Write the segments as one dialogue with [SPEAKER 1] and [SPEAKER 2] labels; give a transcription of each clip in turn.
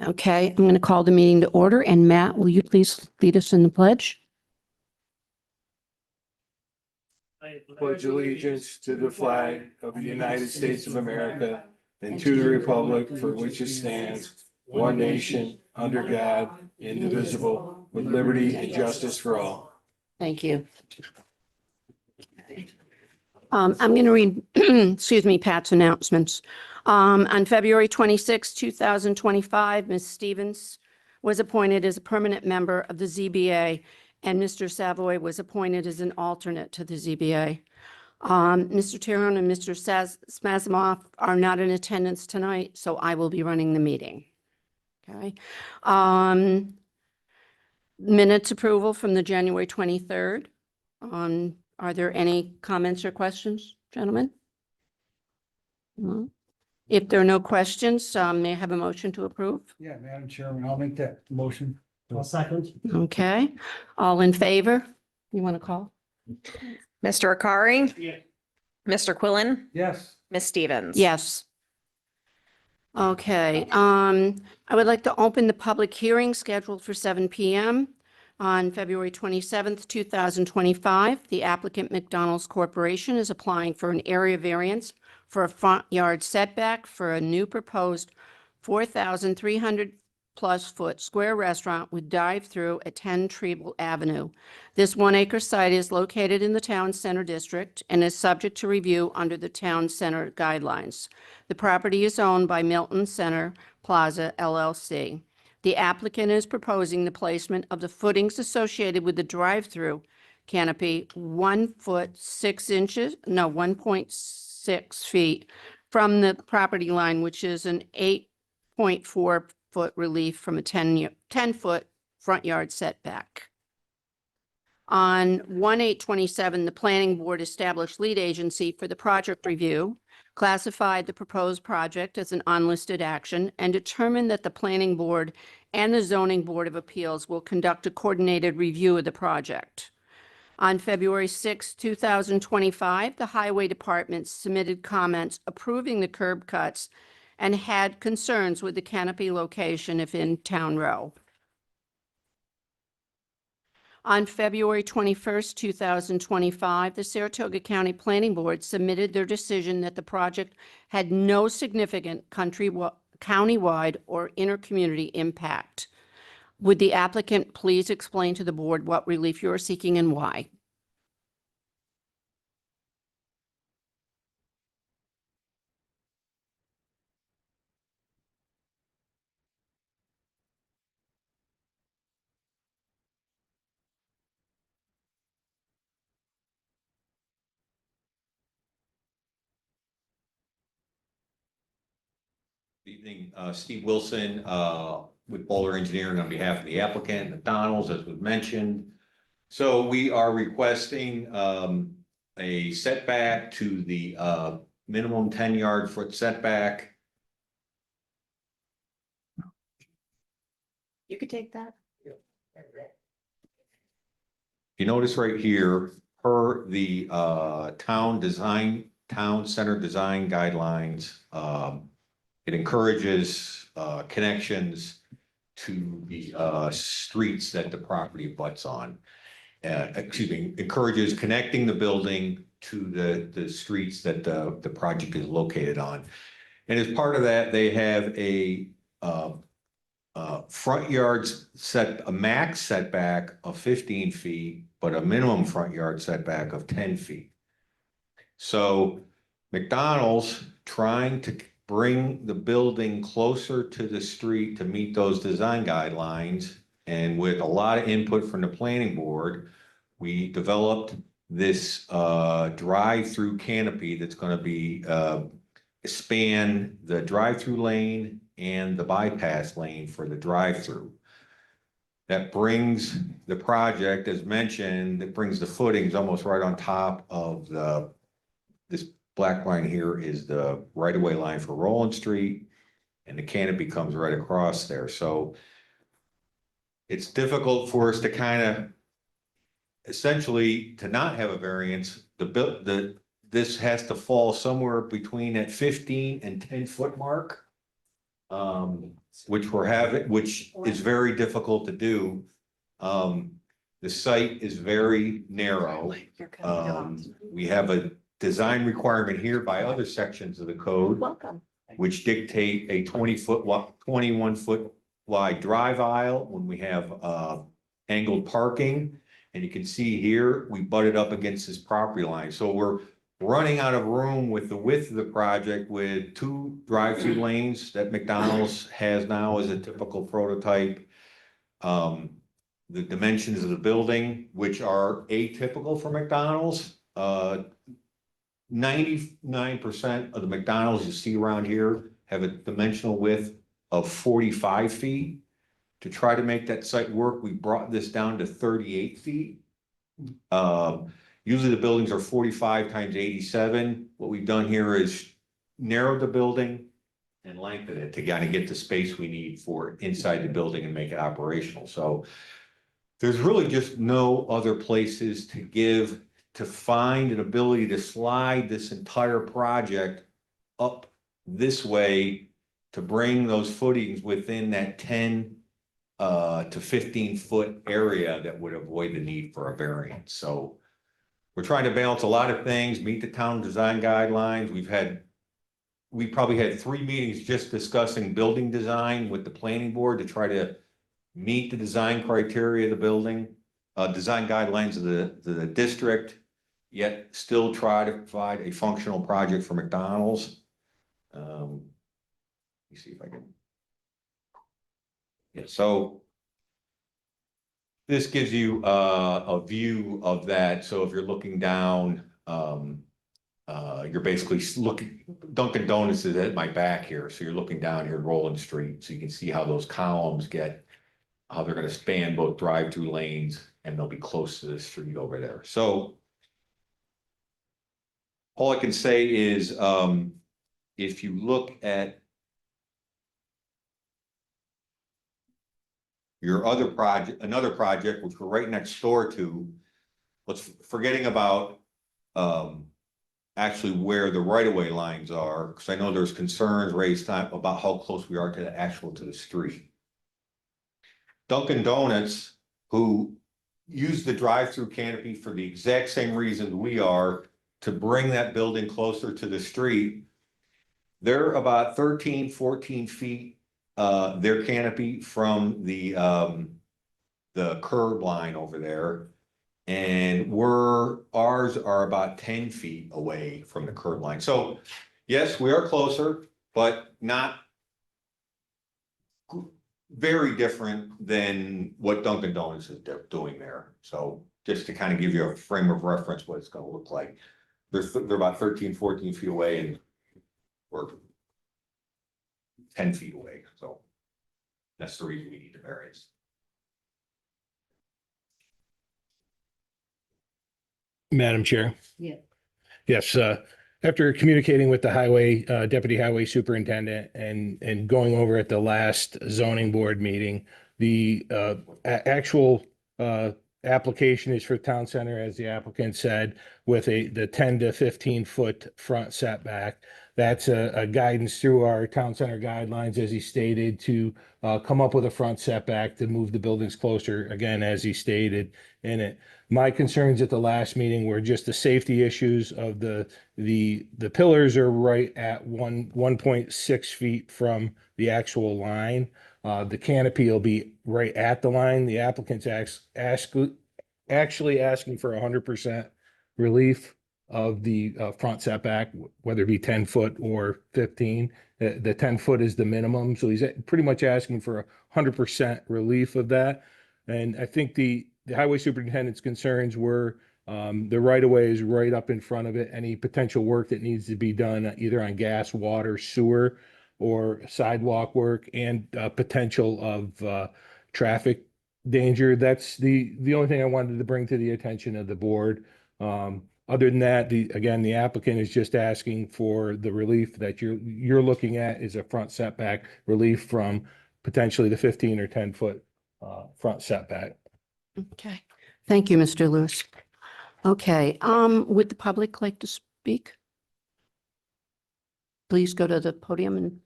[SPEAKER 1] Okay, I'm going to call the meeting to order, and Matt, will you please lead us in the pledge?
[SPEAKER 2] Pledge allegiance to the flag of the United States of America and to the republic for which it stands, one nation, under God, indivisible, with liberty and justice for all.
[SPEAKER 1] Thank you. I'm going to read, excuse me, Pat's announcements. On February 26, 2025, Ms. Stevens was appointed as a permanent member of the ZBA, and Mr. Savoy was appointed as an alternate to the ZBA. Mr. Tyrone and Mr. Smazimoff are not in attendance tonight, so I will be running the meeting. Okay. Minutes approval from the January 23rd. Are there any comments or questions, gentlemen? No? If there are no questions, may I have a motion to approve?
[SPEAKER 3] Yeah, Madam Chairman, I'll make that motion.
[SPEAKER 4] I'll second.
[SPEAKER 1] Okay, all in favor? You want to call?
[SPEAKER 5] Mr. Akari?
[SPEAKER 4] Yeah.
[SPEAKER 5] Mr. Quillen?
[SPEAKER 3] Yes.
[SPEAKER 5] Ms. Stevens?
[SPEAKER 1] Yes. Okay, I would like to open the public hearing scheduled for 7 p.m. on February 27th, 2025. The applicant McDonald's Corporation is applying for an area variance for a front yard setback for a new proposed 4,300 plus foot square restaurant with drive-through at 10 Trieble Avenue. This 1 acre site is located in the town center district and is subject to review under the town center guidelines. The property is owned by Milton Center Plaza LLC. The applicant is proposing the placement of the footings associated with the drive-through canopy 1.6 feet from the property line, which is an 8.4 foot relief from a 10-foot front yard setback. On 1/8/27, the planning board established lead agency for the project review, classified the proposed project as an unlisted action, and determined that the planning board and the zoning board of appeals will conduct a coordinated review of the project. On February 6, 2025, the highway department submitted comments approving the curb cuts and had concerns with the canopy location if in Town Row. On February 21st, 2025, the Saratoga County Planning Board submitted their decision that the project had no significant countywide or intercommunity impact. Would the applicant please explain to the board what relief you are seeking and why?
[SPEAKER 6] Evening, Steve Wilson with Boulder Engineering on behalf of the applicant, McDonald's, as was mentioned. So we are requesting a setback to the minimum 10-yard foot setback.
[SPEAKER 5] You could take that.
[SPEAKER 6] You notice right here, per the town center design guidelines, it encourages connections to the streets that the property butts on. Encourages connecting the building to the streets that the project is located on. And as part of that, they have a front yard a max setback of 15 feet, but a minimum front yard setback of 10 feet. So McDonald's trying to bring the building closer to the street to meet those design guidelines. And with a lot of input from the planning board, we developed this drive-through canopy that's going to be span the drive-through lane and the bypass lane for the drive-through. That brings the project, as mentioned, it brings the footings almost right on top of this black line here is the right-of-way line for Roland Street, and the canopy comes right across there. So it's difficult for us to kind of essentially to not have a variance. This has to fall somewhere between that 15 and 10 foot mark. which we're having, which is very difficult to do. The site is very narrow. We have a design requirement here by other sections of the code,
[SPEAKER 5] Welcome.
[SPEAKER 6] which dictate a 21-foot wide drive aisle when we have angled parking. And you can see here, we butted up against this property line. So we're running out of room with the width of the project with 2 drive-through lanes that McDonald's has now as a typical prototype. The dimensions of the building, which are atypical for McDonald's. 99% of the McDonald's you see around here have a dimensional width of 45 feet. To try to make that site work, we brought this down to 38 feet. Usually the buildings are 45 times 87. What we've done here is narrowed the building and lengthened it to kind of get the space we need for inside the building and make it operational. So there's really just no other places to find an ability to slide this entire project up this way to bring those footings within that 10 to 15 foot area that would avoid the need for a variance. So we're trying to balance a lot of things, meet the town design guidelines. We probably had 3 meetings just discussing building design with the planning board to try to meet the design criteria of the building, design guidelines of the district, yet still try to provide a functional project for McDonald's. Let me see if I can. Yeah, so this gives you a view of that. So if you're looking down, you're basically looking, Dunkin' Donuts is at my back here. So you're looking down here, Roland Street. So you can see how those columns how they're going to span both drive-through lanes and they'll be close to the street over there. So all I can say is, if you look at your other project, another project, which we're right next door to, forgetting about actually where the right-of-way lines are, because I know there's concerns raised about how close we are to the street. Dunkin' Donuts, who use the drive-through canopy for the exact same reason we are, to bring that building closer to the street, they're about 13, 14 feet, their canopy from the curb line over there. And ours are about 10 feet away from the curb line. So yes, we are closer, but not very different than what Dunkin' Donuts is doing there. So just to kind of give you a frame of reference, what it's going to look like. They're about 13, 14 feet away and we're 10 feet away. So that's the reason we need the variance.
[SPEAKER 4] Madam Chair.
[SPEAKER 5] Yeah.
[SPEAKER 4] Yes, after communicating with the deputy highway superintendent and going over at the last zoning board meeting, the actual application is for town center, as the applicant said, with the 10 to 15 foot front setback. That's a guidance through our town center guidelines, as he stated, to come up with a front setback to move the buildings closer, again, as he stated in it. My concerns at the last meeting were just the safety issues of the pillars are right at 1.6 feet from the actual line. The canopy will be right at the line. The applicant's actually asking for 100% relief of the front setback, whether it be 10 foot or 15. The 10 foot is the minimum. So he's pretty much asking for 100% relief of that. And I think the highway superintendent's concerns were the right of way is right up in front of it. Any potential work that needs to be done either on gas, water, sewer, or sidewalk work, and potential of traffic danger. That's the only thing I wanted to bring to the attention of the board. Other than that, the applicant is just asking for the relief that you're looking at is a front setback relief from potentially the 15 or 10 foot front setback.
[SPEAKER 1] Okay, thank you, Mr. Lewis. Okay, would the public like to speak? Please go to the podium and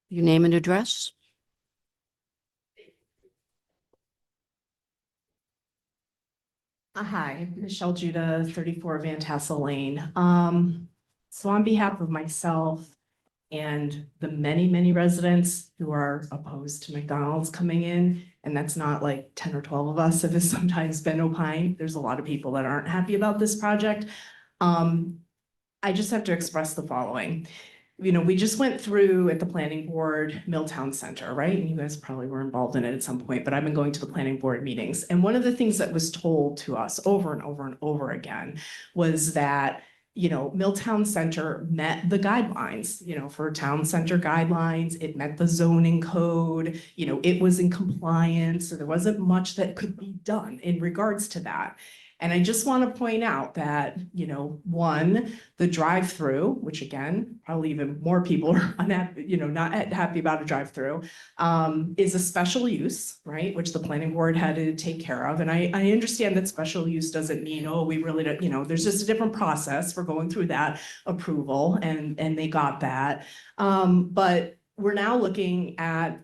[SPEAKER 1] your name and address.
[SPEAKER 7] Hi, Michelle Judah, 34 Van Tassel Lane. So on behalf of myself and the many, many residents who are opposed to McDonald's coming in, and that's not like 10 or 12 of us, it has sometimes been opined. There's a lot of people that aren't happy about this project. I just have to express the following. We just went through at the planning board, Milltown Center, right? And you guys probably were involved in it at some point, but I've been going to the planning board meetings. And one of the things that was told to us over and over and over again was that, Milltown Center met the guidelines, for town center guidelines. It met the zoning code, it was in compliance. So there wasn't much that could be done in regards to that. And I just want to point out that, one, the drive-through, which again, probably even more people are unhappy, not happy about a drive-through, is a special use, right? Which the planning board had to take care of. And I understand that special use doesn't mean, oh, we really don't, there's just a different process for going through that approval, and they got that. But we're now looking at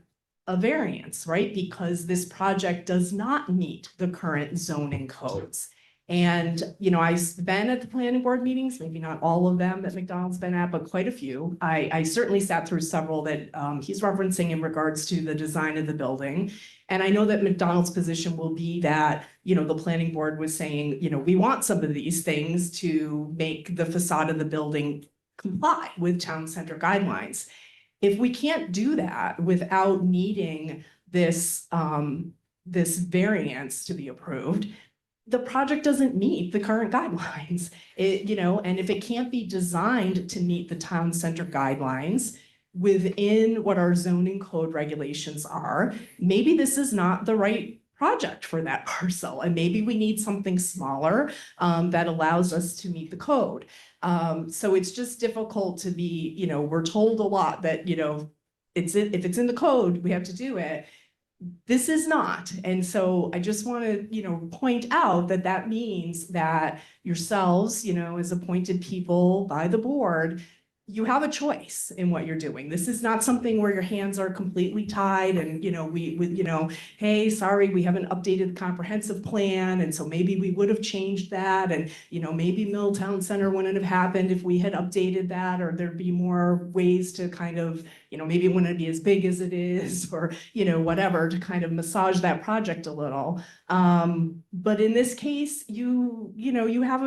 [SPEAKER 7] a variance, right? Because this project does not meet the current zoning codes. And, I've been at the planning board meetings, maybe not all of them that McDonald's been at, but quite a few. I certainly sat through several that he's referencing in regards to the design of the building. And I know that McDonald's position will be that, the planning board was saying, we want some of these things to make the facade of the building comply with town center guidelines. If we can't do that without needing this, this variance to be approved, the project doesn't meet the current guidelines. And if it can't be designed to meet the town center guidelines within what our zoning code regulations are, maybe this is not the right project for that parcel. And maybe we need something smaller that allows us to meet the code. So it's just difficult to be, we're told a lot that, if it's in the code, we have to do it. This is not. And so I just want to, point out that that means that yourselves, as appointed people by the board, you have a choice in what you're doing. This is not something where your hands are completely tied and, hey, sorry, we haven't updated the comprehensive plan. And so maybe we would have changed that. And, maybe Milltown Center wouldn't have happened if we had updated that, or there'd be more ways to kind of, maybe it wouldn't be as big as it is, or, whatever, to kind of massage that project a little. But in this case, you have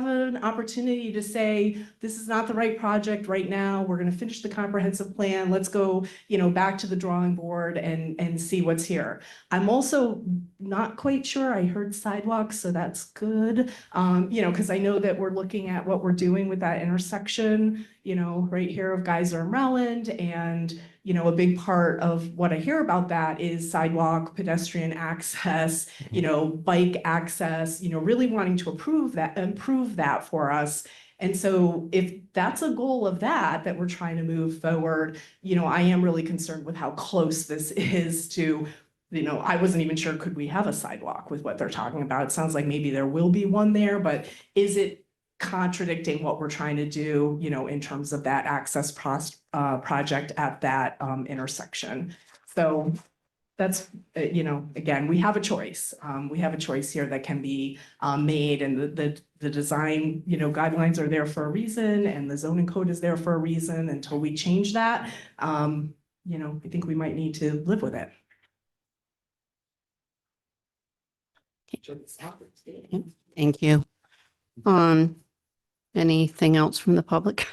[SPEAKER 7] an opportunity to say, this is not the right project right now. We're going to finish the comprehensive plan. Let's go, back to the drawing board and see what's here. I'm also not quite sure. I heard sidewalks, so that's good. Because I know that we're looking at what we're doing with that intersection, right here of Geyser and Relland. And, a big part of what I hear about that is sidewalk, pedestrian access, bike access, really wanting to improve that for us. And so if that's a goal of that we're trying to move forward, I am really concerned with how close this is to, I wasn't even sure, could we have a sidewalk with what they're talking about? It sounds like maybe there will be one there, but is it contradicting what we're trying to do, in terms of that access project at that intersection? So that's, again, we have a choice. We have a choice here that can be made, and the design, guidelines are there for a reason, and the zoning code is there for a reason. Until we change that, I think we might need to live with it.
[SPEAKER 1] Thank you. Anything else from the public?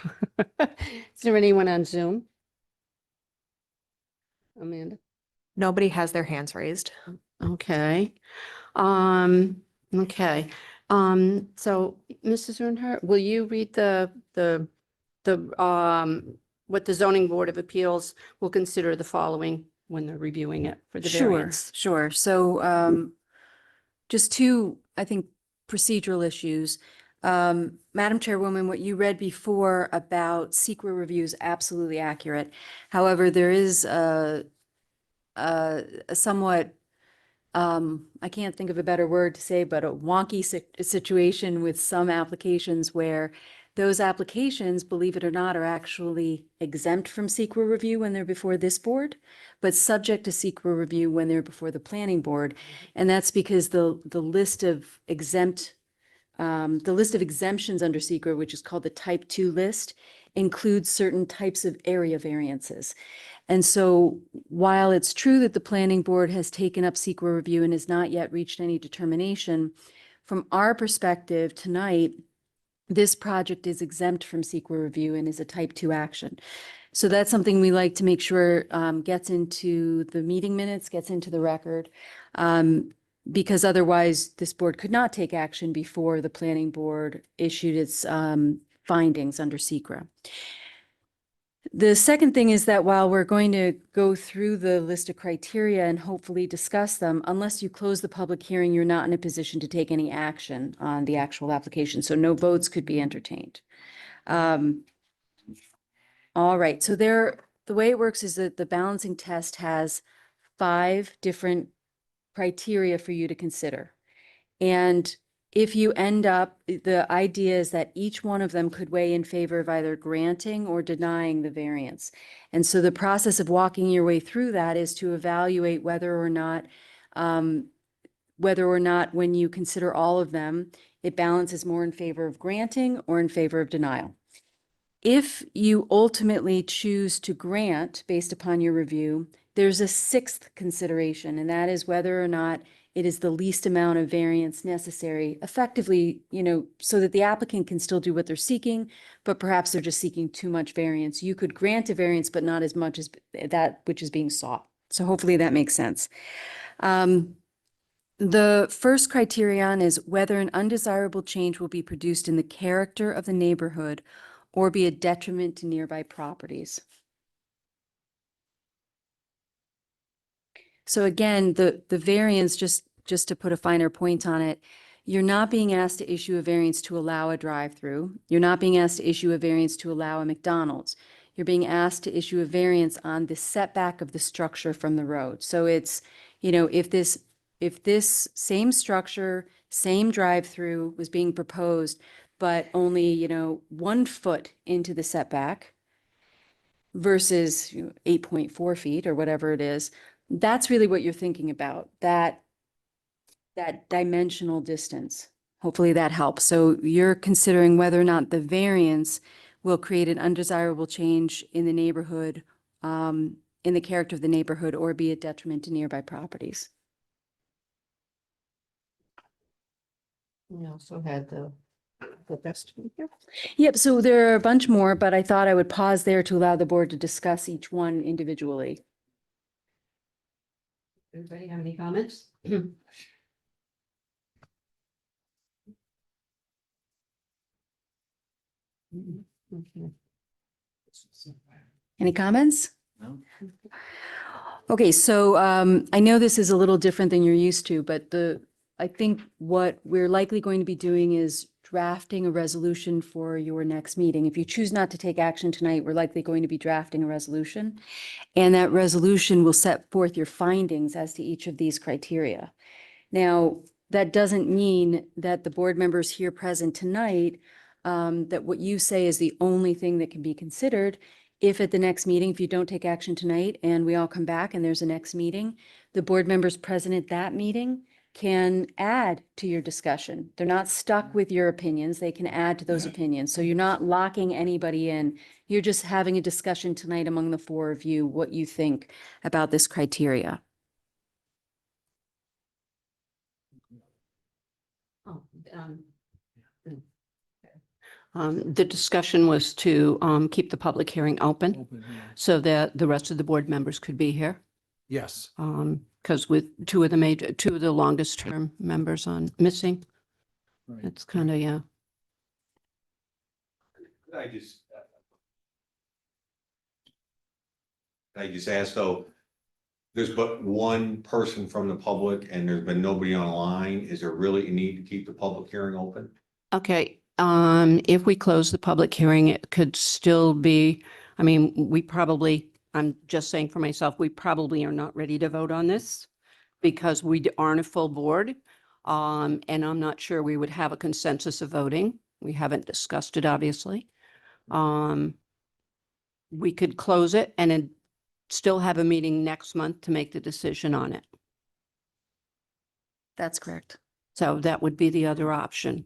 [SPEAKER 1] Is there anyone on Zoom? Amanda?
[SPEAKER 5] Nobody has their hands raised.
[SPEAKER 1] Okay. Okay. So Mrs. Earnhardt, will you read what the zoning board of appeals will consider the following when they're reviewing it for the variance?
[SPEAKER 8] Sure. So just two, I think, procedural issues. Madam Chairwoman, what you read before about SEQRA review is absolutely accurate. However, there is a somewhat, I can't think of a better word to say, but a wonky situation with some applications where Those applications, believe it or not, are actually exempt from SEQA review when they're before this board, but subject to SEQA review when they're before the planning board. And that's because the list of exemptions under SEQA, which is called the type 2 list, includes certain types of area variances. And so while it's true that the planning board has taken up SEQA review and has not yet reached any determination, from our perspective tonight, this project is exempt from SEQA review and is a type 2 action. So that's something we like to make sure gets into the meeting minutes, gets into the record, because otherwise this board could not take action before the planning board issued its findings under SEQA. The second thing is that while we're going to go through the list of criteria and hopefully discuss them, unless you close the public hearing, you're not in a position to take any action on the actual application. So no votes could be entertained. All right, so the way it works is that the balancing test has 5 different criteria for you to consider. And if you end up, the idea is that each one of them could weigh in favor of either granting or denying the variance. And so the process of walking your way through that is to evaluate whether or not when you consider all of them, it balances more in favor of granting or in favor of denial. If you ultimately choose to grant based upon your review, there's a 6th consideration, and that is whether or not it is the least amount of variance necessary, effectively, so that the applicant can still do what they're seeking, but perhaps they're just seeking too much variance. You could grant a variance, but not as much as that which is being sought. So hopefully that makes sense. The first criterion is whether an undesirable change will be produced in the character of the neighborhood or be a detriment to nearby properties. So again, the variance, just to put a finer point on it, you're not being asked to issue a variance to allow a drive-through. You're not being asked to issue a variance to allow a McDonald's. You're being asked to issue a variance on the setback of the structure from the road. So it's, if this same structure, same drive-through was being proposed, but only, 1 foot into the setback versus 8.4 feet or whatever it is, that's really what you're thinking about, that dimensional distance. Hopefully that helps. So you're considering whether or not the variance will create an undesirable change in the neighborhood, in the character of the neighborhood, or be a detriment to nearby properties.
[SPEAKER 1] We also had the best one here.
[SPEAKER 8] Yep, so there are a bunch more, but I thought I would pause there to allow the board to discuss each one individually.
[SPEAKER 1] Everybody have any comments? Okay.
[SPEAKER 8] Any comments?
[SPEAKER 3] No.
[SPEAKER 8] Okay, so I know this is a little different than you're used to, but I think what we're likely going to be doing is drafting a resolution for your next meeting. If you choose not to take action tonight, we're likely going to be drafting a resolution. And that resolution will set forth your findings as to each of these criteria. Now, that doesn't mean that the board members here present tonight, that what you say is the only thing that can be considered. If at the next meeting, if you don't take action tonight and we all come back and there's a next meeting, the board members present at that meeting can add to your discussion. They're not stuck with your opinions. They can add to those opinions. So you're not locking anybody in. You're just having a discussion tonight among the 4 of you, what you think about this criteria.
[SPEAKER 1] The discussion was to keep the public hearing open
[SPEAKER 3] Open, yeah.
[SPEAKER 1] so that the rest of the board members could be here.
[SPEAKER 3] Yes.
[SPEAKER 1] Because with 2 of the longest term members missing,
[SPEAKER 3] Right.
[SPEAKER 1] it's kind of, yeah.
[SPEAKER 6] I just asked though, there's but one person from the public and there's been nobody online. Is there really a need to keep the public hearing open?
[SPEAKER 1] Okay, if we close the public hearing, it could still be, I'm just saying for myself, we probably are not ready to vote on this because we aren't a full board. And I'm not sure we would have a consensus of voting. We haven't discussed it, obviously. We could close it and then still have a meeting next month to make the decision on it.
[SPEAKER 8] That's correct.
[SPEAKER 1] So that would be the other option.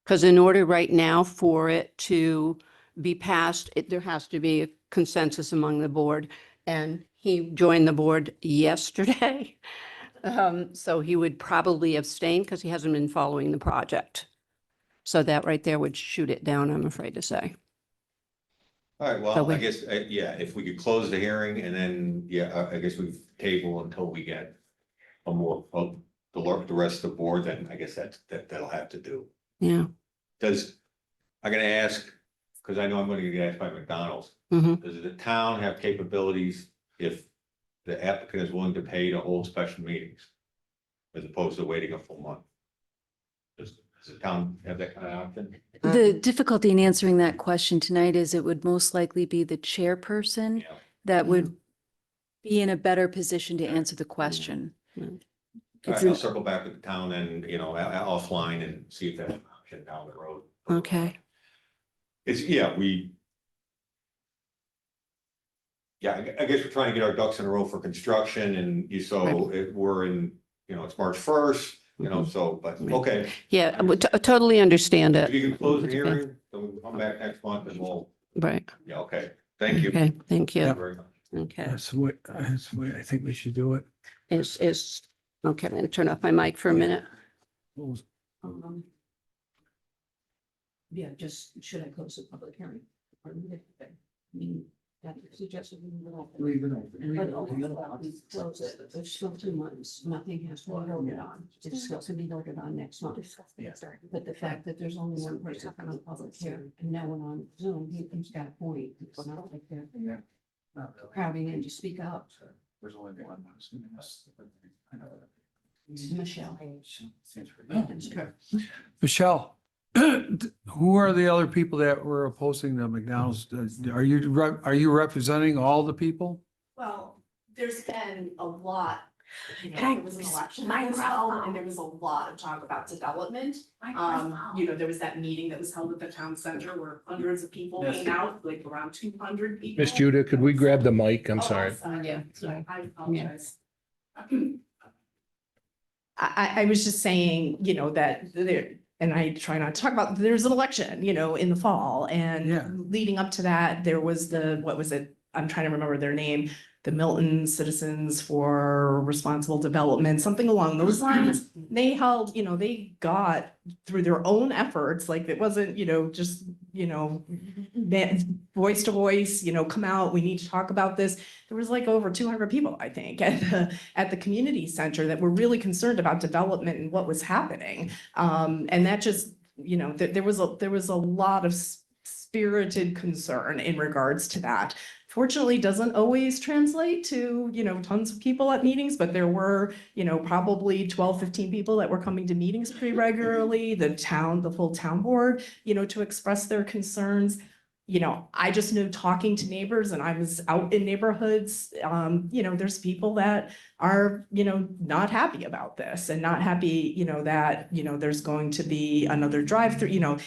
[SPEAKER 1] Because in order right now for it to be passed, there has to be a consensus among the board. And he joined the board yesterday. So he would probably abstain because he hasn't been following the project. So that right there would shoot it down, I'm afraid to say.
[SPEAKER 6] All right,
[SPEAKER 1] So
[SPEAKER 6] well, I
[SPEAKER 1] we-
[SPEAKER 6] guess, yeah, if we could close the hearing and then, yeah, I guess we table until we get a more, the rest of the board, then I guess that'll have to do.
[SPEAKER 1] Yeah.
[SPEAKER 6] I'm gonna ask, because I know I'm gonna get asked by McDonald's,
[SPEAKER 1] Mhm.
[SPEAKER 6] does the town have capabilities if the applicant is willing to pay to hold special meetings? As opposed to waiting a full month? Does the town have that kind of option?
[SPEAKER 8] The difficulty in answering that question tonight is it would most likely be the chairperson
[SPEAKER 6] Yeah.
[SPEAKER 8] that would be in a better position to answer the question.
[SPEAKER 6] All
[SPEAKER 8] It's
[SPEAKER 6] right,
[SPEAKER 8] an-
[SPEAKER 6] I'll circle back with the town and, offline and see if that's an option down the road.
[SPEAKER 1] Okay.
[SPEAKER 6] It's, yeah, I guess we're trying to get our ducks in a row for construction and we're in, it's March 1st, so, but,
[SPEAKER 1] Right.
[SPEAKER 6] okay.
[SPEAKER 1] Yeah, I would totally understand
[SPEAKER 6] If
[SPEAKER 1] it.
[SPEAKER 6] you can close the
[SPEAKER 1] It's okay.
[SPEAKER 6] hearing, then we'll come back next month and we'll,
[SPEAKER 1] Right.
[SPEAKER 6] yeah, okay, thank you.
[SPEAKER 1] Okay, thank
[SPEAKER 6] Thank
[SPEAKER 1] you.
[SPEAKER 6] you very much.
[SPEAKER 1] Okay.
[SPEAKER 3] That's the way I think we should do it.
[SPEAKER 1] Okay, I'm gonna turn off my mic for a minute. Yeah, just, should I close the public hearing? Or leave it open? I mean, that suggested we leave it open.
[SPEAKER 3] Leave it open.
[SPEAKER 1] We close it. There's still 2 months. Nothing has to be voted on. It's still to be voted on next month. But the fact that there's only one person on the public hearing and no one on Zoom, he's got a point. It's not like they're crowding in to speak up.
[SPEAKER 3] There's only one.
[SPEAKER 1] Michelle. That's correct.
[SPEAKER 3] Michelle, who are the other people that were opposing the McDonald's? Are you representing all the people?
[SPEAKER 7] Well, there's been a lot,
[SPEAKER 5] Can I-
[SPEAKER 7] there was an election
[SPEAKER 5] my
[SPEAKER 7] that was held,
[SPEAKER 5] microphone.
[SPEAKER 7] and there was a lot of talk about development. There was that meeting that was held at the town center where hundreds of people
[SPEAKER 3] Yes.
[SPEAKER 7] came out, like around 200 people.
[SPEAKER 4] Miss Judah, could we grab the mic? I'm
[SPEAKER 7] Oh,
[SPEAKER 4] sorry.
[SPEAKER 1] Yeah, sorry.
[SPEAKER 7] I apologize. I was just saying, that there, and I try not to talk about, there's an election, in the fall,
[SPEAKER 3] Yeah.
[SPEAKER 7] and leading up to that, there was what was it? I'm trying to remember their name, the Milton Citizens for Responsible Development, something along those lines. They held, they got through their own efforts, like it wasn't, just, voice to voice, come out, we need to talk about this. There was like over 200 people, I think, at the community center that were really concerned about development and what was happening. And that just, there was a lot of spirited concern in regards to that. Fortunately, doesn't always translate to, tons of people at meetings, but there were, probably 12, 15 people that were coming to meetings pretty regularly, the full town board, to express their concerns. I just know talking to neighbors, and I was out in neighborhoods, there's people that are, not happy about this and not happy, that, there's going to be another drive-through,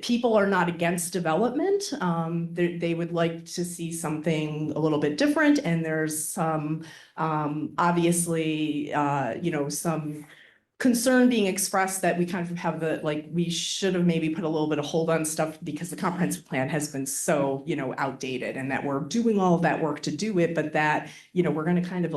[SPEAKER 7] people are not against development. They would like to see something a little bit different, and there's some, obviously, some concern being expressed that we kind of have we should have maybe put a little bit of hold on stuff because the comprehensive plan has been so, outdated, and that we're doing all of that work to do it, but that, we're gonna kind of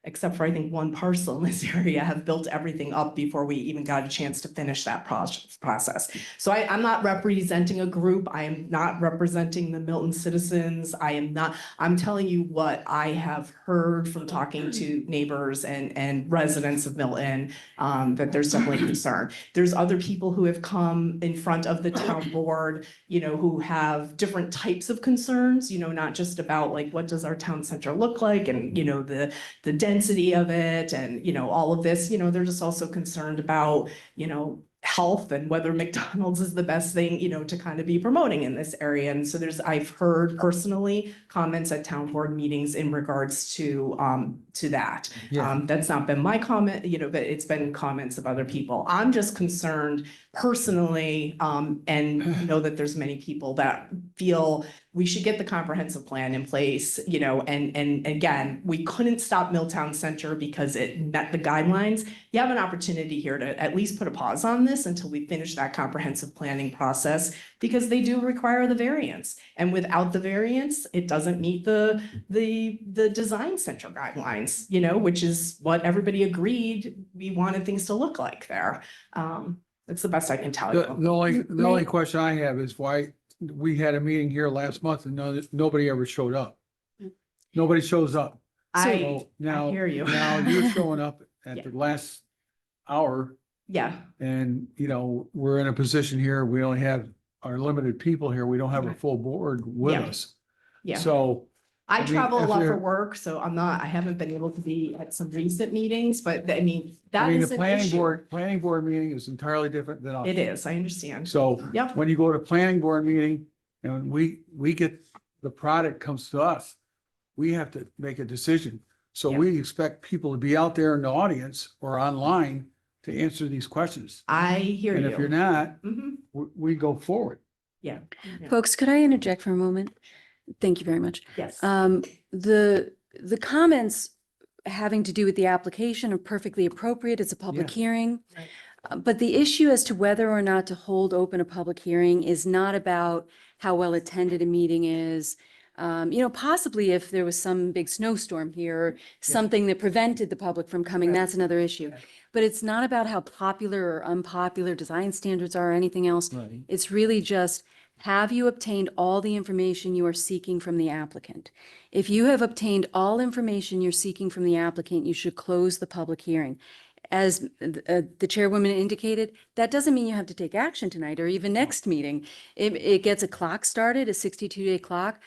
[SPEAKER 7] except for I think one parcel in this area, have built everything up before we even got a chance to finish that process. So I'm not representing a group. I am not representing the Milton citizens. I'm telling you what I have heard from talking to neighbors and residents of Milton, that there's definitely concern. There's other people who have come in front of the town board, who have different types of concerns, not just about what does our town center look like, and, the density of it, and, all of this, they're just also concerned about, health and whether McDonald's is the best thing, to kind of be promoting in this area. And so I've heard personally comments at town board meetings in regards to that.
[SPEAKER 3] Yeah.
[SPEAKER 7] That's not been my comment, but it's been comments of other people. I'm just concerned personally, and know that there's many people that feel we should get the comprehensive plan in place, and again, we couldn't stop Milltown Center because it met the guidelines. You have an opportunity here to at least put a pause on this until we finish that comprehensive planning process, because they do require the variance. And without the variance, it doesn't meet the design center guidelines, which is what everybody agreed we wanted things to look like there. That's the best I can tell
[SPEAKER 3] The
[SPEAKER 7] you.
[SPEAKER 3] only question I have is why we had a meeting here last month and nobody ever showed up. Nobody shows up.
[SPEAKER 7] I
[SPEAKER 3] So now,
[SPEAKER 7] hear you.
[SPEAKER 3] now you're showing up
[SPEAKER 7] Yeah.
[SPEAKER 3] at the last hour
[SPEAKER 7] Yeah,
[SPEAKER 3] and, we're in a position here, we only have our limited people here. We don't have a
[SPEAKER 7] Right.
[SPEAKER 3] full board with
[SPEAKER 7] Yeah.
[SPEAKER 3] us.
[SPEAKER 7] yeah.
[SPEAKER 3] So,
[SPEAKER 7] I
[SPEAKER 3] I mean,
[SPEAKER 7] travel a
[SPEAKER 3] if
[SPEAKER 7] lot for
[SPEAKER 3] you're-
[SPEAKER 7] work, so I haven't been able to be at some recent meetings, but that
[SPEAKER 3] I mean,
[SPEAKER 7] is
[SPEAKER 3] the
[SPEAKER 7] an issue.
[SPEAKER 3] planning board meeting is entirely different than us.
[SPEAKER 7] It is, I understand.
[SPEAKER 3] So
[SPEAKER 7] Yep.
[SPEAKER 3] when you go to planning board meeting and we get, the product comes to us, we have to make a decision. So
[SPEAKER 7] Yeah.
[SPEAKER 3] we expect people to be out there in the audience or online to answer these questions.
[SPEAKER 7] I hear you.
[SPEAKER 3] And if you're not,
[SPEAKER 7] Mhm.
[SPEAKER 3] we go forward.
[SPEAKER 7] Yeah. Yeah.
[SPEAKER 8] Folks, could I interject for a moment? Thank you very much.
[SPEAKER 7] Yes.
[SPEAKER 8] The comments having to do with the application are perfectly appropriate. It's a public
[SPEAKER 3] Yeah.
[SPEAKER 8] hearing.
[SPEAKER 7] Right.
[SPEAKER 8] But the issue as to whether or not to hold open a public hearing is not about how well attended a meeting is. Possibly if there was some big snowstorm here, or something that prevented the public from coming, that's another issue.
[SPEAKER 3] Right.
[SPEAKER 8] But it's not about how popular or unpopular design standards are or anything else.
[SPEAKER 3] Right.
[SPEAKER 8] It's really just, have you obtained all the information you are seeking from the applicant? If you have obtained all information you're seeking from the applicant, you should close the public hearing. As the chairwoman indicated, that doesn't mean you have to take action tonight or even next meeting. It gets a clock started, a 62-day clock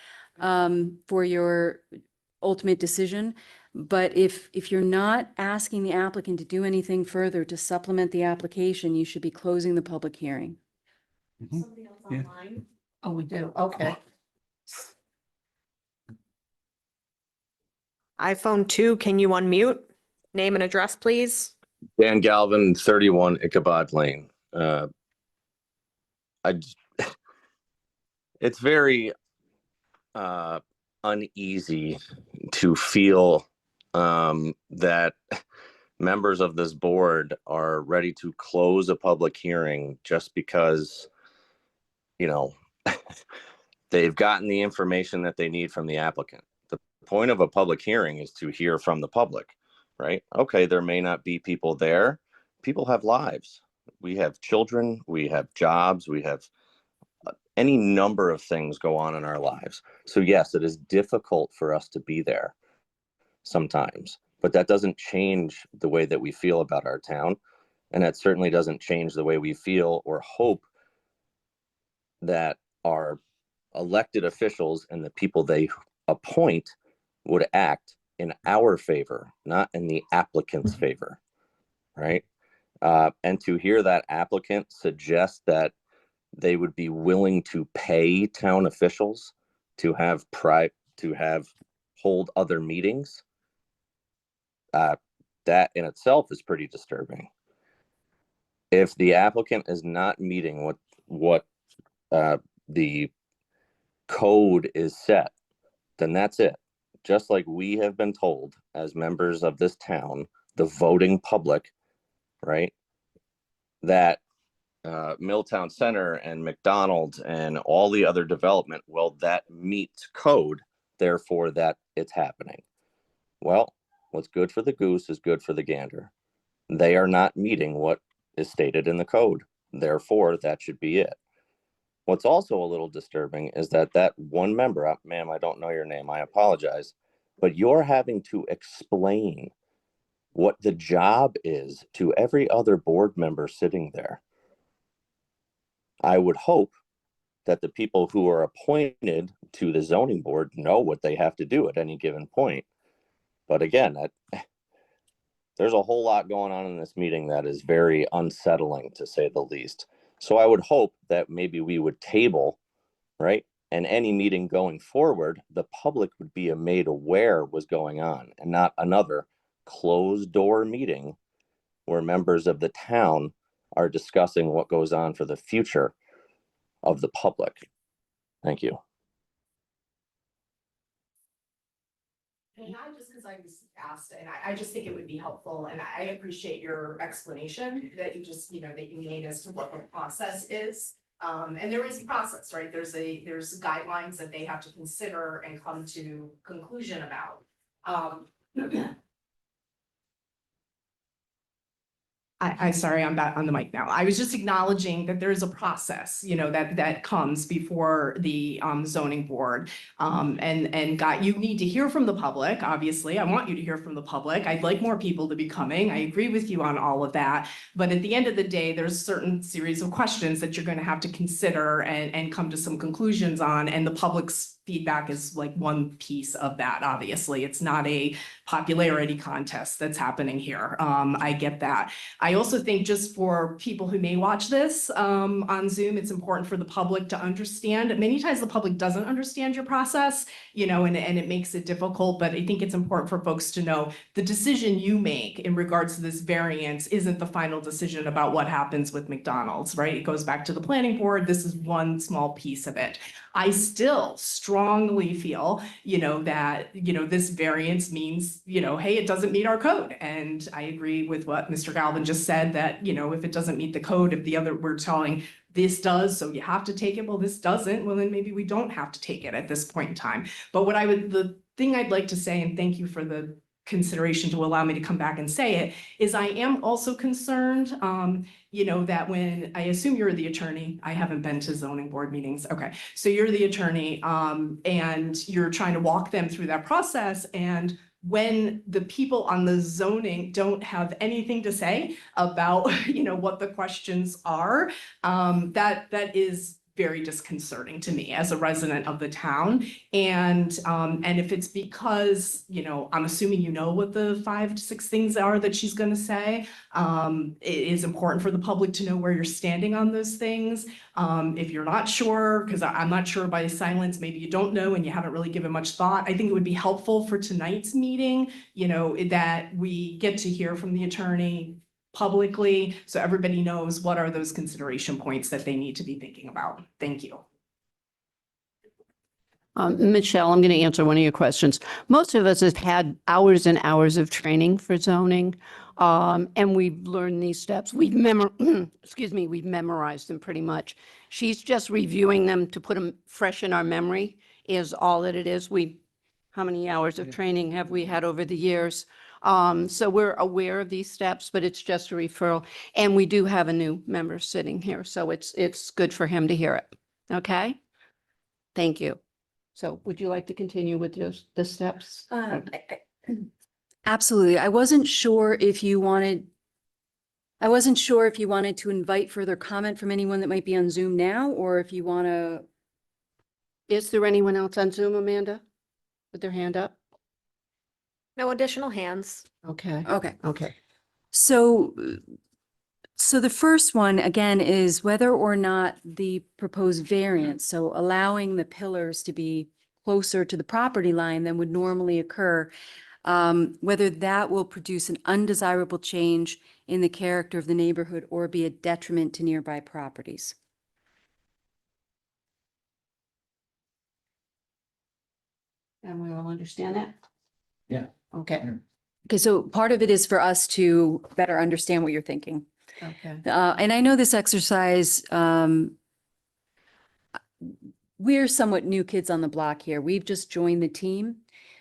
[SPEAKER 8] for your ultimate decision. But if you're not asking the applicant to do anything further to supplement the application, you should be closing the public hearing.
[SPEAKER 7] Somebody else
[SPEAKER 3] Yeah.
[SPEAKER 7] online? Oh, we do. Okay.
[SPEAKER 5] iPhone 2, can you unmute? Name and address, please.
[SPEAKER 9] Dan Galvin, 31 Ichabod Lane. It's very uneasy to feel that members of this board are ready to close a public hearing just because, they've gotten the information that they need from the applicant. The point of a public hearing is to hear from the public, right? Okay, there may not be people there. People have lives. We have children, we have jobs, we have any number of things go on in our lives. So yes, it is difficult for us to be there sometimes, but that doesn't change the way that we feel about our town. And that certainly doesn't change the way we feel or hope that our elected officials and the people they appoint would act in our favor, not in the applicant's favor, right? And to hear that applicant suggest that they would be willing to pay town officials to have hold other meetings, that in itself is pretty disturbing. If the applicant is not meeting what the code is set, then that's it. Just like we have been told as members of this town, the voting public, right, that Milltown Center and McDonald's and all the other development, well, that meets code, therefore that it's happening. Well, what's good for the goose is good for the gander. They are not meeting what is stated in the code, therefore that should be it. What's also a little disturbing is that one member, ma'am, I don't know your name, I apologize, but you're having to explain what the job is to every other board member sitting there. I would hope that the people who are appointed to the zoning board know what they have to do at any given point. But again, There's a whole lot going on in this meeting that is very unsettling, to say the least. So I would hope that maybe we would table, right? And any meeting going forward, the public would be made aware was going on, and not another closed door meeting where members of the town are discussing what goes on for the future of the public. Thank you.
[SPEAKER 7] And not just because I was asked, and I just think it would be helpful, and I appreciate your explanation that you just, that you made as to what the process is. And there is a process, right? There's guidelines that they have to consider and come to conclusion about. Sorry, I'm back on the mic now. I was just acknowledging that there's a process, that comes before the zoning board. You need to hear from the public, obviously. I want you to hear from the public. I'd like more people to be coming. I agree with you on all of that. But at the end of the day, there's a certain series of questions that you're going to have to consider and come to some conclusions on. And the public's feedback is like one piece of that, obviously. It's not a popularity contest that's happening here. I get that. I also think just for people who may watch this on Zoom, it's important for the public to understand. Many times the public doesn't understand your process, and it makes it difficult. But I think it's important for folks to know the decision you make in regards to this variance isn't the final decision about what happens with McDonald's, right? It goes back to the planning board. This is one small piece of it. I still strongly feel, that, this variance means, hey, it doesn't meet our code. And I agree with what Mr. Galvin just said, that, if it doesn't meet the code, if the other, we're telling this does, so you have to take it, well, this doesn't, well, then maybe we don't have to take it at this point in time. But the thing I'd like to say, and thank you for the consideration to allow me to come back and say it, is I am also concerned, that when, I assume you're the attorney, I haven't been to zoning board meetings. Okay, so you're the attorney, and you're trying to walk them through that process. And when the people on the zoning don't have anything to say about, what the questions are, that is very disconcerting to me as a resident of the town. And if it's because, I'm assuming what the 5 to 6 things are that she's going to say, it is important for the public to know where you're standing on those things. If you're not sure, because I'm not sure by silence, maybe you don't know and you haven't really given much thought, I think it would be helpful for tonight's meeting, that we get to hear from the attorney publicly, so everybody knows what are those consideration points that they need to be thinking about. Thank you.
[SPEAKER 1] Michelle, I'm going to answer one of your questions. Most of us have had hours and hours of training for zoning, and we've learned these steps. We've we've memorized them pretty much. She's just reviewing them to put them fresh in our memory is all that it is. How many hours of training have we had over the years? So we're aware of these steps, but it's just a referral. And we do have a new member sitting here, so it's good for him to hear it. Okay? Thank you. So would you like to continue with the steps?
[SPEAKER 8] Absolutely. I wasn't sure if you wanted to invite further comment from anyone that might be on Zoom now, or if you want to.
[SPEAKER 1] Is there anyone else on Zoom, Amanda, with their hand up?
[SPEAKER 5] No additional hands.
[SPEAKER 1] Okay.
[SPEAKER 8] Okay.
[SPEAKER 1] Okay.
[SPEAKER 8] So the first one, again, is whether or not the proposed variance, so allowing the pillars to be closer to the property line than would normally occur, whether that will produce an undesirable change in the character of the neighborhood or be a detriment to nearby properties.
[SPEAKER 1] And we all understand that?
[SPEAKER 2] Yeah.
[SPEAKER 1] Okay.
[SPEAKER 8] Okay, so part of it is for us to better understand what you're thinking.
[SPEAKER 1] Okay.
[SPEAKER 8] And I know this exercise, we're somewhat new kids on the block here. We've just joined the team.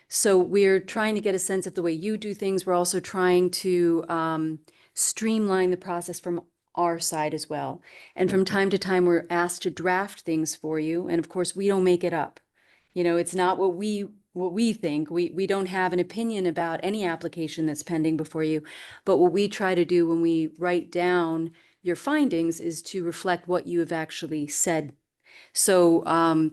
[SPEAKER 8] So we're trying to get a sense of the way you do things. We're also trying to streamline the process from our side as well. And from time to time, we're asked to draft things for you. And of course, we don't make it up. It's not what we think. We don't have an opinion about any application that's pending before you. But what we try to do when we write down your findings is to reflect what you have actually said. So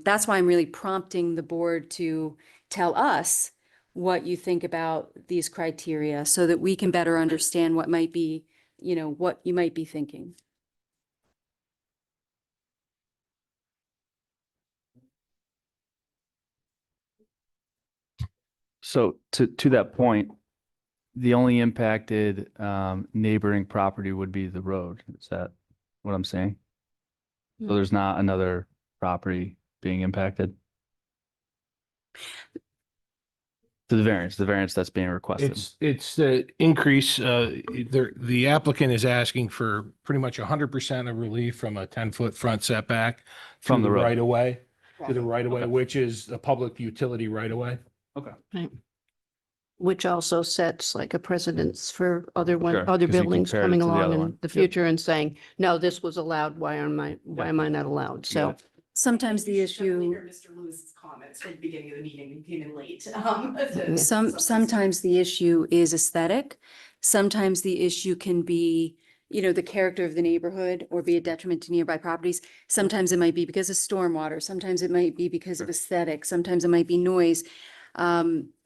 [SPEAKER 8] that's why I'm really prompting the board to tell us what you think about these criteria so that we can better understand what might be, what you might be thinking.
[SPEAKER 10] So to that point, the only impacted neighboring property would be the road. Is that what I'm saying? So there's not another property being impacted? To the variance that's being requested.
[SPEAKER 4] It's the increase, the applicant is asking for pretty much 100% of relief from a 10-foot front setback
[SPEAKER 10] From
[SPEAKER 4] to
[SPEAKER 10] the
[SPEAKER 4] the
[SPEAKER 10] road.
[SPEAKER 4] right of way, to the right of way,
[SPEAKER 10] Okay.
[SPEAKER 4] which is a public utility right of way.
[SPEAKER 10] Okay.
[SPEAKER 1] Right. Which also sets like a precedence for other
[SPEAKER 10] Sure,
[SPEAKER 1] other
[SPEAKER 10] 'cause you
[SPEAKER 1] buildings
[SPEAKER 10] compared it
[SPEAKER 1] coming
[SPEAKER 10] to the
[SPEAKER 1] along
[SPEAKER 10] other
[SPEAKER 1] in
[SPEAKER 10] one.
[SPEAKER 1] the
[SPEAKER 10] Yep.
[SPEAKER 1] future and saying, no, this was allowed. Why am I not allowed? So.
[SPEAKER 8] Sometimes the
[SPEAKER 7] You should definitely
[SPEAKER 8] issue,
[SPEAKER 7] hear Mr. Lewis's comments from the beginning of the meeting. You came in late.
[SPEAKER 8] sometimes the issue is aesthetic. Sometimes the issue can be, the character of the neighborhood or be a detriment to nearby properties. Sometimes it might be because of stormwater. Sometimes it might be because of aesthetic. Sometimes it might be noise.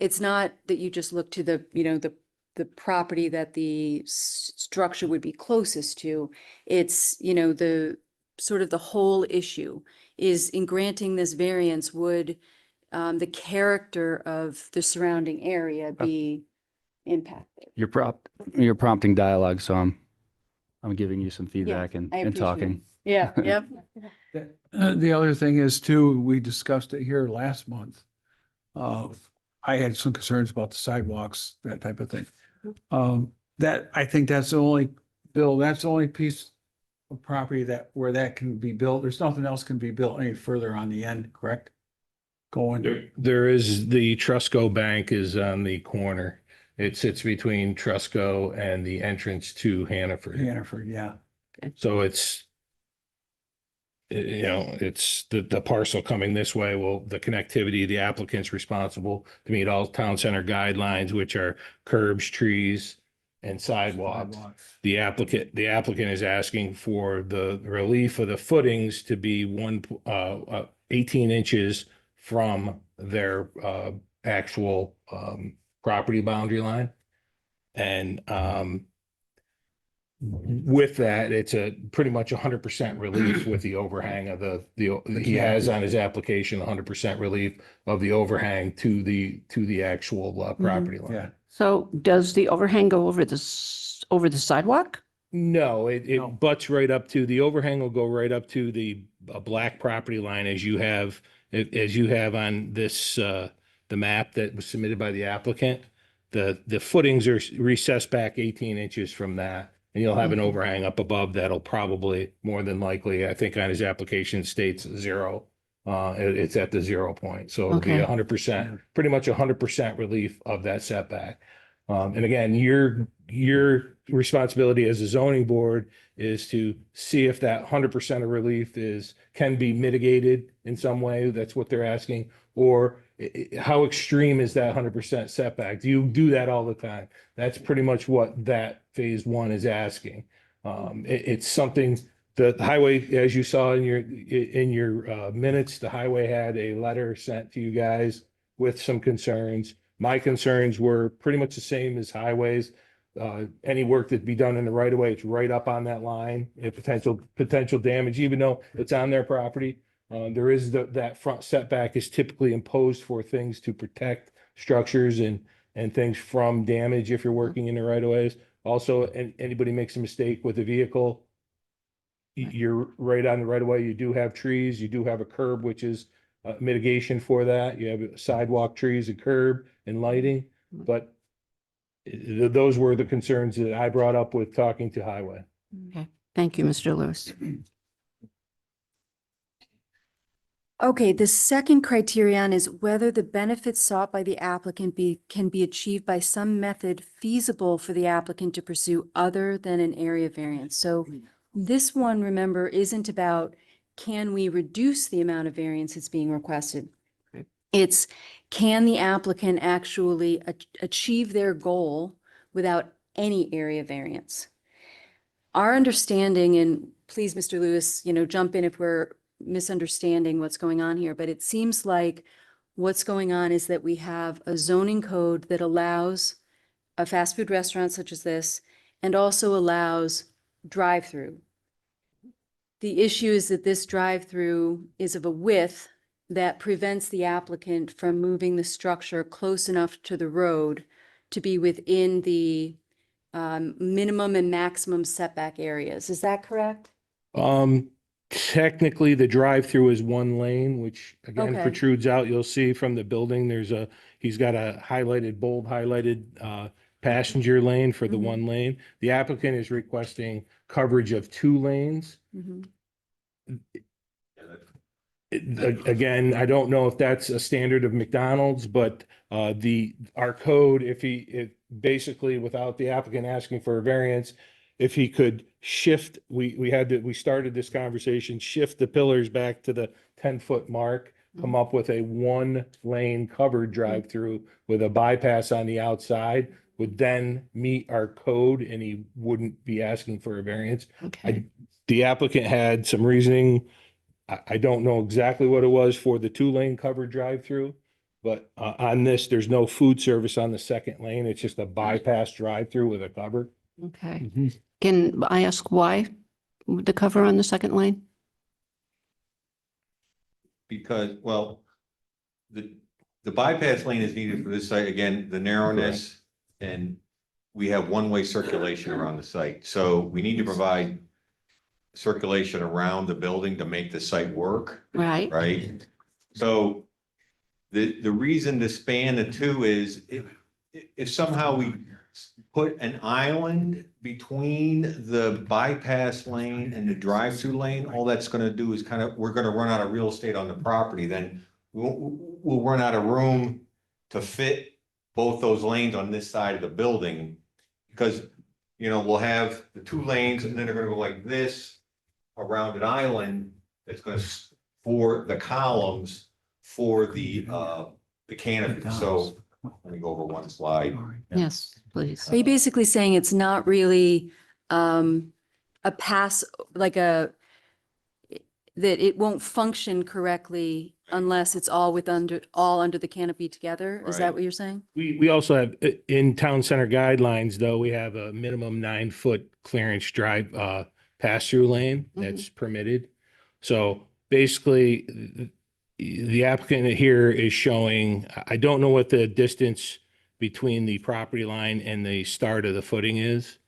[SPEAKER 8] It's not that you just look to the property that the structure would be closest to. It's, the sort of the whole issue is in granting this variance, would the character of the surrounding area be impacted?
[SPEAKER 10] You're prompting dialogue, so I'm giving you some feedback and
[SPEAKER 8] I
[SPEAKER 10] and
[SPEAKER 8] appreciate it.
[SPEAKER 10] talking.
[SPEAKER 8] Yeah, yep.
[SPEAKER 3] The other thing is too, we discussed it here last month. I had some concerns about the sidewalks, that type of thing. That, I think that's the only, Bill, that's the only piece of property where that can be built. There's nothing else can be built any further on the end, correct? Going.
[SPEAKER 4] There is the Trusco Bank is on the corner. It sits between Trusco and the entrance to Hannaford.
[SPEAKER 3] Hannaford, yeah.
[SPEAKER 4] So it's, it's the parcel coming this way. Well, the connectivity, the applicant's responsible to meet all town center guidelines, which are curbs, trees, and sidewalks. The applicant is asking for the relief of the footings to be 18 inches from their actual property boundary line. And with that, it's a pretty much 100% relief with the overhang of he has on his application 100% relief of the overhang to the actual property line.
[SPEAKER 3] Yeah.
[SPEAKER 1] So does the overhang go over the sidewalk?
[SPEAKER 4] No, it
[SPEAKER 3] No.
[SPEAKER 4] butts right up to, the overhang will go right up to the black property line as you have on this, the map that was submitted by the applicant. The footings are recessed back 18 inches from that, and you'll have an overhang up above that'll probably, more than likely, I think on his application states 0. It's at the 0 point, so it'll be
[SPEAKER 1] Okay.
[SPEAKER 4] 100%, pretty much 100% relief of that setback. And again, your responsibility as a zoning board is to see if that 100% of relief can be mitigated in some way. That's what they're asking. Or how extreme is that 100% setback? Do you do that all the time? That's pretty much what that phase 1 is asking. It's something, the highway, as you saw in your minutes, the highway had a letter sent to you guys with some concerns. My concerns were pretty much the same as highways. Any work that be done in the right of way, it's right up on that line. Potential damage, even though it's on their property. There is that front setback is typically imposed for things to protect structures and things from damage if you're working in the right of ways. Also, anybody makes a mistake with a vehicle, you're right on the right of way. You do have trees, you do have a curb, which is mitigation for that. You have sidewalk, trees, a curb, and lighting. But those were the concerns that I brought up with talking to highway.
[SPEAKER 1] Okay, thank you, Mr. Lewis.
[SPEAKER 8] Okay, the second criterion is whether the benefits sought by the applicant can be achieved by some method feasible for the applicant to pursue other than an area variance. So this one, remember, isn't about can we reduce the amount of variance that's being requested? It's can the applicant actually achieve their goal without any area variance? Our understanding, and please, Mr. Lewis, jump in if we're misunderstanding what's going on here, but it seems like what's going on is that we have a zoning code that allows a fast food restaurant such as this and also allows drive-through. The issue is that this drive-through is of a width that prevents the applicant from moving the structure close enough to the road to be within the minimum and maximum setback areas. Is that correct?
[SPEAKER 4] Technically, the drive-through is one lane, which again
[SPEAKER 8] Okay.
[SPEAKER 4] protrudes out. You'll see from the building, he's got a bold highlighted passenger lane for the
[SPEAKER 8] Mhm.
[SPEAKER 4] one lane. The applicant is requesting coverage of two lanes.
[SPEAKER 8] Mhm.
[SPEAKER 4] Again, I don't know if that's a standard of McDonald's, but our code, if basically without the applicant asking for a variance, if he could shift, we started this conversation, shift the pillars back to the 10-foot mark, come up with a one lane covered drive-through with a bypass on the outside, would then meet our code and he wouldn't be asking for a variance.
[SPEAKER 1] Okay.
[SPEAKER 4] The applicant had some reasoning. I don't know exactly what it was for the 2-lane covered drive-through, but on this, there's no food service on the second lane. It's just a bypass drive-through with a cover.
[SPEAKER 1] Okay. Can I ask why the cover on the second lane?
[SPEAKER 6] Because, well, the bypass lane is needed for this site, again, the narrowness, and we have one-way circulation around the site. So we need to provide circulation around the building to make the site work,
[SPEAKER 1] Right.
[SPEAKER 6] right? So the reason to span the two is if somehow we put an island between the bypass lane and the drive-through lane, all that's gonna do is we're gonna run out of real estate on the property, then we'll run out of room to fit both those lanes on this side of the building. Because, we'll have the 2 lanes and then they're gonna go like this around an island that's gonna, for the columns, for the canopy. So let me go over one slide.
[SPEAKER 1] Yes, please.
[SPEAKER 8] Are you basically saying it's not really a pass, that it won't function correctly unless it's all under the canopy together? Is that
[SPEAKER 6] Right.
[SPEAKER 8] what you're saying?
[SPEAKER 4] We also have, in town center guidelines, though, we have a minimum 9-foot clearance drive, pass-through lane that's permitted. So basically, the applicant here is showing, I don't know what the distance between the property line and the start of the footing is.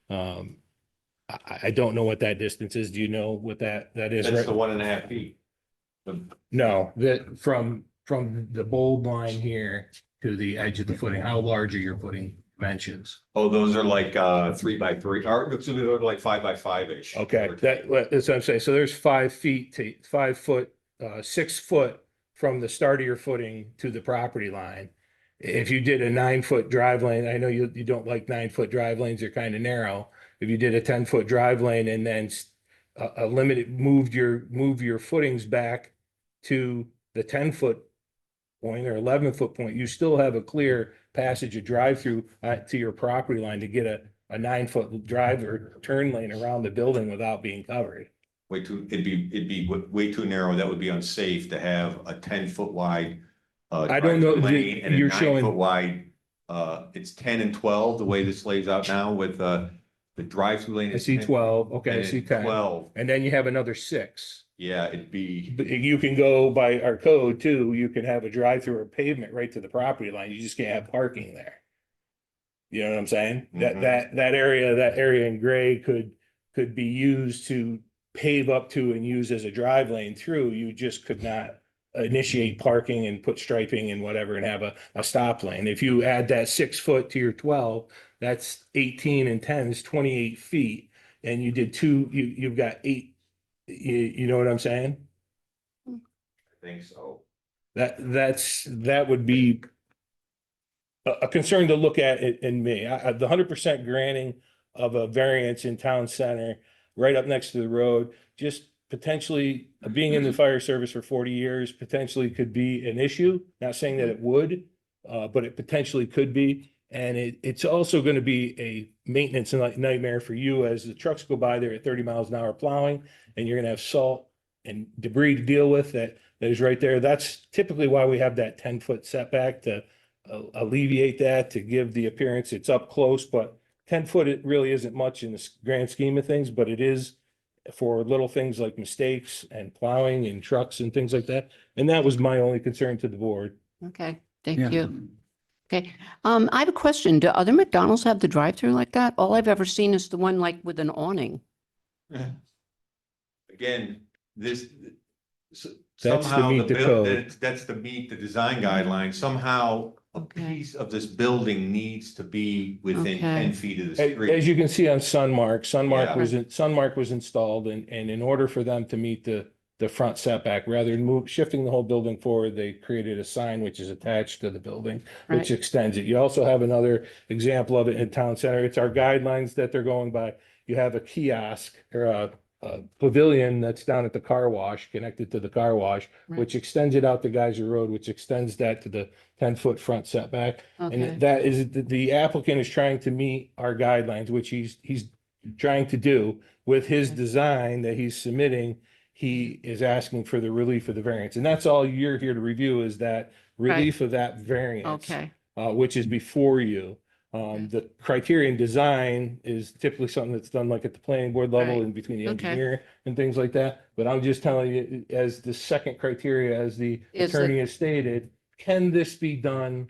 [SPEAKER 4] I don't know what that distance is. Do you know what that is?
[SPEAKER 6] That's
[SPEAKER 4] Right?
[SPEAKER 6] the 1.5 feet.
[SPEAKER 4] No, that from the bold line here to the edge of the footing, how large are your footing dimensions?
[SPEAKER 6] Oh, those are like 3 by 3, or they're like 5 by 5-ish.
[SPEAKER 4] Okay, that's what I'm saying. So there's 5 feet to 5 foot, 6 foot from the start of your footing to the property line. If you did a 9-foot drive lane, I know you don't like 9-foot drive lanes, they're kind of narrow. If you did a 10-foot drive lane and then move your footings back to the 10-foot point or 11-foot point, you still have a clear passage of drive-through to your property line to get a 9-foot drive or turn lane around the building without being covered.
[SPEAKER 6] It'd be way too narrow. That would be unsafe to have a 10-foot wide.
[SPEAKER 4] I don't know,
[SPEAKER 6] lane and a
[SPEAKER 4] you're
[SPEAKER 6] 9-foot
[SPEAKER 4] showing,
[SPEAKER 6] wide. It's 10 and 12, the way this lays out now with the drive-through lane.
[SPEAKER 4] I
[SPEAKER 6] is
[SPEAKER 4] see
[SPEAKER 6] 10,
[SPEAKER 4] 12, okay, I
[SPEAKER 6] and
[SPEAKER 4] see
[SPEAKER 6] it's
[SPEAKER 4] 10.
[SPEAKER 6] 12.
[SPEAKER 4] And then you have another 6.
[SPEAKER 6] Yeah, it'd be,
[SPEAKER 4] But you can go by our code too, you can have a drive-through or pavement right to the property line, you just can't have parking there. You know what I'm saying?
[SPEAKER 6] Mhm.
[SPEAKER 4] That area in gray could be used to pave up to and use as a drive lane through, you just could not initiate parking and put striping and whatever and have a stop lane. If you add that 6 foot to your 12, that's 18 and 10 is 28 feet. And you did you've got 8, you know what I'm saying?
[SPEAKER 6] I think so.
[SPEAKER 4] That would be a concern to look at in me. The 100% granting of a variance in town center, right up next to the road, just potentially being in the fire service for 40 years, potentially could be an issue. Not saying that it would, but it potentially could be. And it's also going to be a maintenance nightmare for you as the trucks go by there at 30 miles an hour plowing, and you're going to have salt and debris to deal with that is right there. That's typically why we have that 10-foot setback to alleviate that, to give the appearance it's up close, but 10 foot, it really isn't much in the grand scheme of things, but it is for little things like mistakes and plowing and trucks and things like that. And that was my only concern to the board.
[SPEAKER 1] Okay, thank
[SPEAKER 3] Yeah.
[SPEAKER 1] you. Okay, I have a question. Do other McDonald's have the drive-through like that? All I've ever seen is the one like with an awning.
[SPEAKER 6] Again, this,
[SPEAKER 4] That's to
[SPEAKER 6] somehow
[SPEAKER 4] meet the code.
[SPEAKER 6] that's to meet the design guidelines. Somehow a
[SPEAKER 1] Okay.
[SPEAKER 6] piece of this building needs to be within
[SPEAKER 1] Okay.
[SPEAKER 6] 10 feet of the
[SPEAKER 4] As
[SPEAKER 6] street.
[SPEAKER 4] you can see on Sunmark
[SPEAKER 6] Yeah.
[SPEAKER 4] Sunmark was installed and in order for them to meet the front setback, rather than shifting the whole building forward, they created a sign which is attached to the building, which
[SPEAKER 1] Right.
[SPEAKER 4] extends it. You also have another example of it in Town Center. It's our guidelines that they're going by. You have a kiosk or a pavilion that's down at the car wash, connected to the car wash,
[SPEAKER 1] Right.
[SPEAKER 4] which extends it out to Geyser Road, which extends that to the 10-foot front setback.
[SPEAKER 1] Okay,
[SPEAKER 4] And that is, the applicant is trying to meet our guidelines, which he's trying to do with his
[SPEAKER 1] Okay.
[SPEAKER 4] design that he's submitting. He is asking for the relief of the variance, and that's all you're here to review, is that relief of that variance,
[SPEAKER 1] okay,
[SPEAKER 4] which is before you. The criterion design is typically something that's done like at the planning board level
[SPEAKER 1] Right.
[SPEAKER 4] and between the
[SPEAKER 1] Okay.
[SPEAKER 4] engineer and things like that. But I'm just telling you, as the second criteria, as the
[SPEAKER 1] Is the-
[SPEAKER 4] attorney has stated, can this be done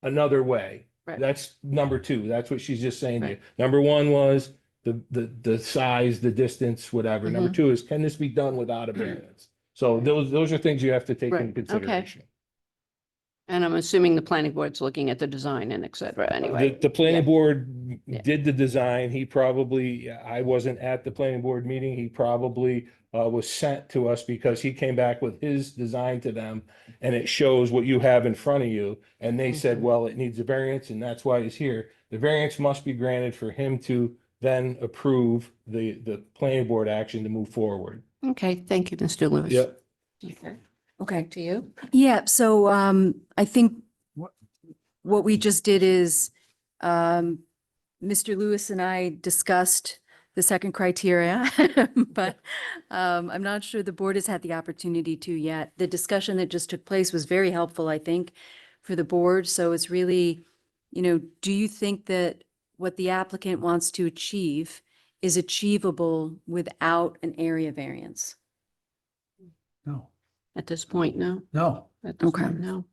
[SPEAKER 4] another way?
[SPEAKER 1] Right.
[SPEAKER 4] That's number two. That's what she's just saying to you.
[SPEAKER 1] Right.
[SPEAKER 4] Number one was the size, the distance, whatever. Number
[SPEAKER 1] Mhm.
[SPEAKER 4] two is, can this be done without a variance? So those are things you have to take
[SPEAKER 1] Right.
[SPEAKER 4] into
[SPEAKER 1] Okay.
[SPEAKER 4] consideration.
[SPEAKER 1] and I'm assuming the planning board's looking at the design and et cetera anyway.
[SPEAKER 4] The planning
[SPEAKER 1] Yeah.
[SPEAKER 4] board
[SPEAKER 1] Yeah.
[SPEAKER 4] did the design. He probably, I wasn't at the planning board meeting. He probably was sent to us because he came back with his design to them. And it shows what you have in front of you. And they said,
[SPEAKER 1] Mhm.
[SPEAKER 4] well, it needs a variance and that's why he's here. The variance must be granted for him to then approve the planning board action to move forward.
[SPEAKER 1] Okay, thank you, Mr. Lewis.
[SPEAKER 4] Yep.
[SPEAKER 1] Okay,
[SPEAKER 8] Okay.
[SPEAKER 1] to you.
[SPEAKER 8] Yeah, so I think what we just did is Mr. Lewis and I discussed the second criteria, but I'm not sure the board has had the opportunity to yet. The discussion that just took place was very helpful, I think, for the board. So it's really, do you think that what the applicant wants to achieve is achievable without an area variance?
[SPEAKER 3] No,
[SPEAKER 1] At this point, no.
[SPEAKER 3] no.
[SPEAKER 1] At this
[SPEAKER 8] Okay.
[SPEAKER 1] point, no.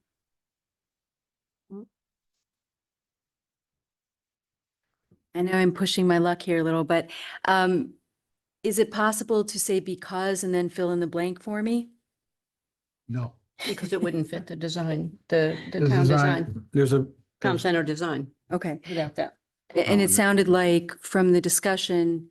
[SPEAKER 8] I know I'm pushing my luck here a little, but is it possible to say because and then fill in the blank for me?
[SPEAKER 3] No.
[SPEAKER 1] Because it wouldn't fit the design, the
[SPEAKER 3] The
[SPEAKER 1] town design,
[SPEAKER 3] There's a,
[SPEAKER 1] town center design
[SPEAKER 8] Okay.
[SPEAKER 1] without that.
[SPEAKER 8] And it sounded like from the discussion,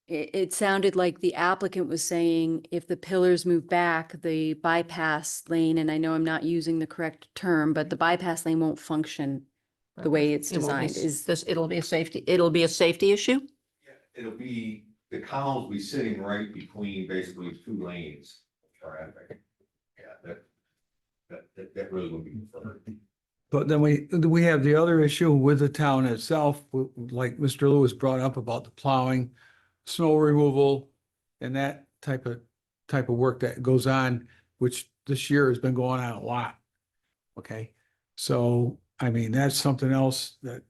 [SPEAKER 8] it sounded like the applicant was saying if the pillars move back, the bypass lane, and I know I'm not using the correct term, but the bypass lane won't function the way it's
[SPEAKER 1] It won't be
[SPEAKER 8] designed. Is
[SPEAKER 1] this, it'll be a safety issue?
[SPEAKER 6] It'll be, the columns will be sitting right between basically two lanes of traffic. Yeah, that really would be.
[SPEAKER 3] but then we have the other issue with the town itself, like Mr. Lewis brought up about the plowing, snow removal, and that type of work that goes on, which this year has been going on a lot. Okay, so I mean, that's something else that,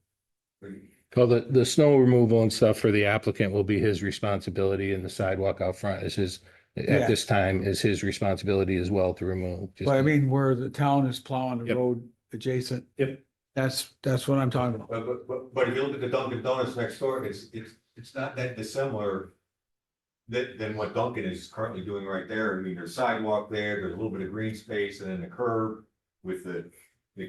[SPEAKER 4] Well, the snow removal and stuff for the applicant will be his responsibility, and the sidewalk out front is his,
[SPEAKER 3] Yeah.
[SPEAKER 4] at this time, is his responsibility as well to remove. Just-
[SPEAKER 3] but I mean, where the town is plowing the
[SPEAKER 4] Yep.
[SPEAKER 3] road adjacent.
[SPEAKER 4] Yep.
[SPEAKER 3] That's what I'm talking about.
[SPEAKER 6] But if you look at the Dunkin' Donuts next door, it's not that dissimilar than what Dunkin' is currently doing right there. I mean, there's sidewalk there, there's a little bit of green space, and then the curb with the